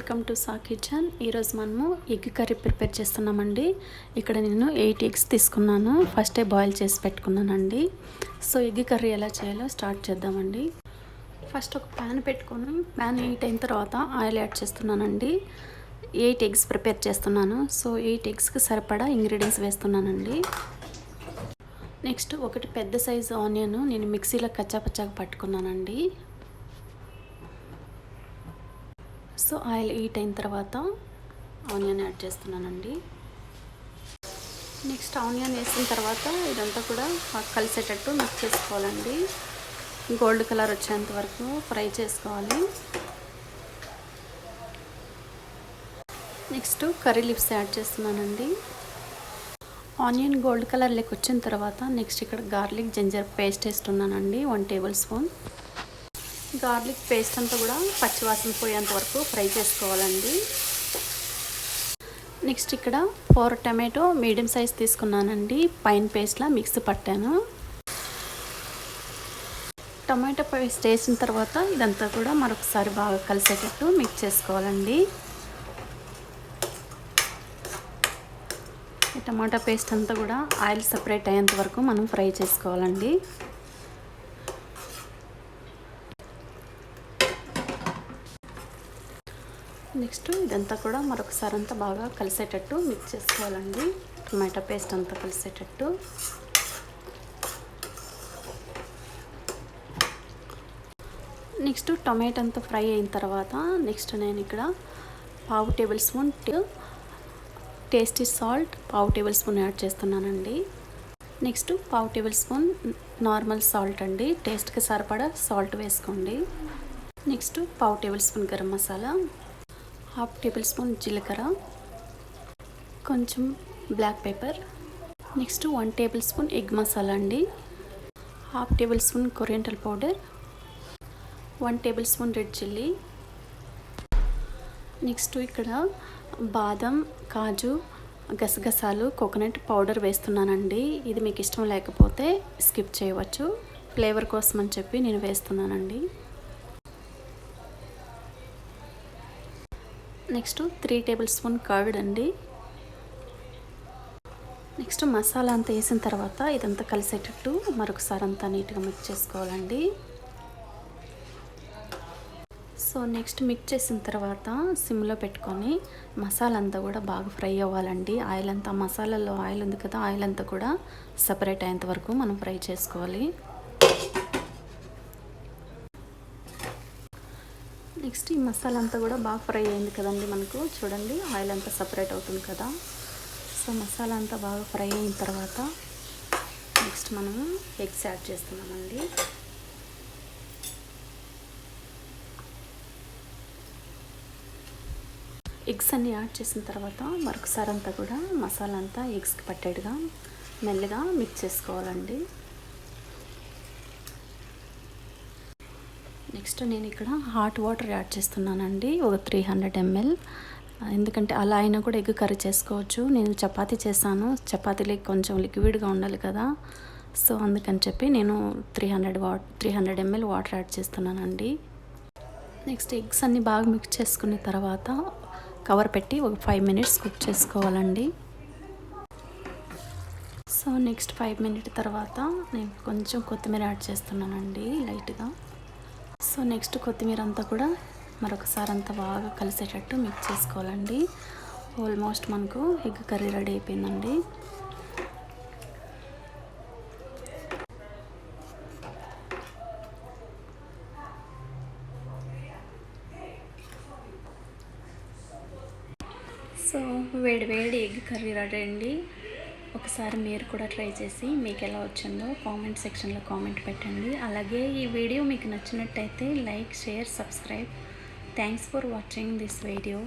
Welcome to saw kitchen. ఈరోజు మనము egg curry prepare చేస్తున్నామండి. ఇక్కడ నేను 8 ఎగ్స్ తీసుకున్నాను. ఫస్టే బాయిల్ చేసి పెట్టుకున్నానండి. సో ఎగ్ కర్రీ ఎలా చేయాలో స్టార్ట్ చేద్దామండి. ఫస్ట్ ఒక ప్యాన్ పెట్టుకొని ప్యాన్ హీట్ అయిన తర్వాత ఆయిల్ యాడ్ చేస్తున్నానండి. 8 ఎగ్స్ ప్రిపేర్ చేస్తున్నాను. సో 8 ఎగ్స్కి సరిపడా ఇంగ్రీడియంట్స్ వేస్తున్నానండి. నెక్స్ట్ ఒకటి పెద్ద సైజు ఆనియన్ నేను మిక్సీలో కచ్చాపచ్చాగా పట్టుకున్నానండి. సో ఆయిల్ హీట్ అయిన తర్వాత ఆనియన్ యాడ్ చేస్తున్నానండి. నెక్స్ట్ ఆనియన్ వేసిన తర్వాత ఇదంతా కూడా కలిసేటట్టు మిక్స్ చేసుకోవాలండి. గోల్డ్ కలర్ వచ్చేంత వరకు ఫ్రై చేసుకోవాలి. నెక్స్ట్ కర్రీ లీవ్స్ యాడ్ చేస్తున్నానండి. ఆనియన్ గోల్డ్ కలర్ లెక్క వచ్చిన తర్వాత నెక్స్ట్ ఇక్కడ గార్లిక్ జింజర్ పేస్ట్ వేస్తున్నానండి 1 టేబుల్ స్పూన్. గార్లిక్ పేస్ట్ అంతా కూడా పచ్చివాసన పోయేంత వరకు ఫ్రై చేసుకోవాలండి. నెక్స్ట్ ఇక్కడ 4 టమాటో మీడియం సైజ్ తీసుకున్నానండి. పైన పేస్ట్లా మిక్స్ పట్టాను. టమాటో పేస్ట్ వేసిన తర్వాత ఇదంతా కూడా మరొకసారి బాగా కలిసేటట్టు మిక్స్ చేసుకోవాలండి. ఈ టమాటా పేస్ట్ అంతా కూడా ఆయిల్ సపరేట్ అయ్యేంత వరకు మనం ఫ్రై చేసుకోవాలండి. నెక్స్ట్ ఇదంతా కూడా మరొకసారి అంతా బాగా కలిసేటట్టు మిక్స్ చేసుకోవాలండి. టమాటా పేస్ట్ అంతా కలిసేటట్టు. నెక్స్ట్ టొమాటో అంతా ఫ్రై అయిన తర్వాత నెక్స్ట్ నేను ఇక్కడ 1/2 tablespoon tasty salt 1/2 tablespoon add చేస్తున్నానండి. Next 1/2 tablespoon normal salt అండి. టేస్ట్కి సరిపడా సాల్ట్ వేసుకోండి. Next 1/2 tablespoon garam masala, 1/2 tablespoon జీలకర్ర, కొంచెం black pepper. Next 1 tablespoon egg masala అండి, 1/2 tablespoon coriander powder, 1 tablespoon red chilli. Next ఇక్కడ బాదం, కాజు, గసగసాలు, కోకోనట్ పౌడర్ వేస్తున్నానండి. ఇది మీకు ఇష్టం లేకపోతే స్కిప్ చేయవచ్చు. ఫ్లేవర్ కోసం అని చెప్పి నేను వేస్తున్నానండి. నెక్స్ట్ 3 టేబుల్ స్పూన్ కర్డ్ అండి. నెక్స్ట్ మసాలా అంతా వేసిన తర్వాత ఇదంతా కలిసేటట్టు మరొకసారి అంతా నీట్గా మిక్స్ చేసుకోవాలండి. సో నెక్స్ట్ మిక్స్ చేసిన తర్వాత సిమ్లో పెట్టుకొని మసాలా అంతా కూడా బాగా ఫ్రై అవ్వాలండి. ఆయిల్ అంతా మసాలాలో ఆయిల్ ఉంది కదా, ఆయిల్ అంతా కూడా సపరేట్ అయ్యేంత వరకు మనం ఫ్రై చేసుకోవాలి. నెక్స్ట్ ఈ మసాలా అంతా కూడా బాగా ఫ్రై అయింది కదండి. మనకు చూడండి ఆయిల్ అంతా సపరేట్ అవుతుంది కదా. సో మసాలా అంతా బాగా ఫ్రై అయిన తర్వాత నెక్స్ట్ మనము ఎగ్స్ యాడ్ చేస్తున్నామండి. ఎగ్స్ అన్నీ యాడ్ చేసిన తర్వాత మరొకసారి అంతా కూడా మసాలా అంతా ఎగ్స్కి పట్టేట్టుగా మెల్లగా మిక్స్ చేసుకోవాలండి. నెక్స్ట్ నేను ఇక్కడ హాట్ వాటర్ యాడ్ చేస్తున్నానండి, ఒక 300 ml. ఎందుకంటే అలా అయినా కూడా ఎగ్ కర్రీ చేసుకోవచ్చు. నేను చపాతీ చేశాను, చపాతీలకి కొంచెం లిక్విడ్గా ఉండాలి కదా. సో అందుకని చెప్పి నేను 300 ml వాటర్ యాడ్ చేస్తున్నానండి. నెక్స్ట్ ఎగ్స్ అన్నీ బాగా మిక్స్ చేసుకున్న తర్వాత కవర్ పెట్టి ఒక 5 minutes కుక్ చేసుకోవాలండి. సో నెక్స్ట్ 5 minutes తర్వాత నేను కొంచెం కొత్తిమీర యాడ్ చేస్తున్నానండి లైట్గా. సో నెక్స్ట్ కొత్తిమీర అంతా కూడా మరొకసారి అంతా బాగా కలిసేటట్టు మిక్స్ చేసుకోవాలండి. ఆల్మోస్ట్ మనకు ఎగ్ కర్రీ రెడీ అయిపోయిందండి. సో వేడి ఎగ్ కర్రీ రెడీ అండి. ఒకసారి మీరు కూడా ట్రై చేసి మీకు ఎలా వచ్చిందో కామెంట్ సెక్షన్లో కామెంట్ పెట్టండి. అలాగే ఈ వీడియో మీకు నచ్చినట్టయితే like, share, subscribe. Thanks for watching this video.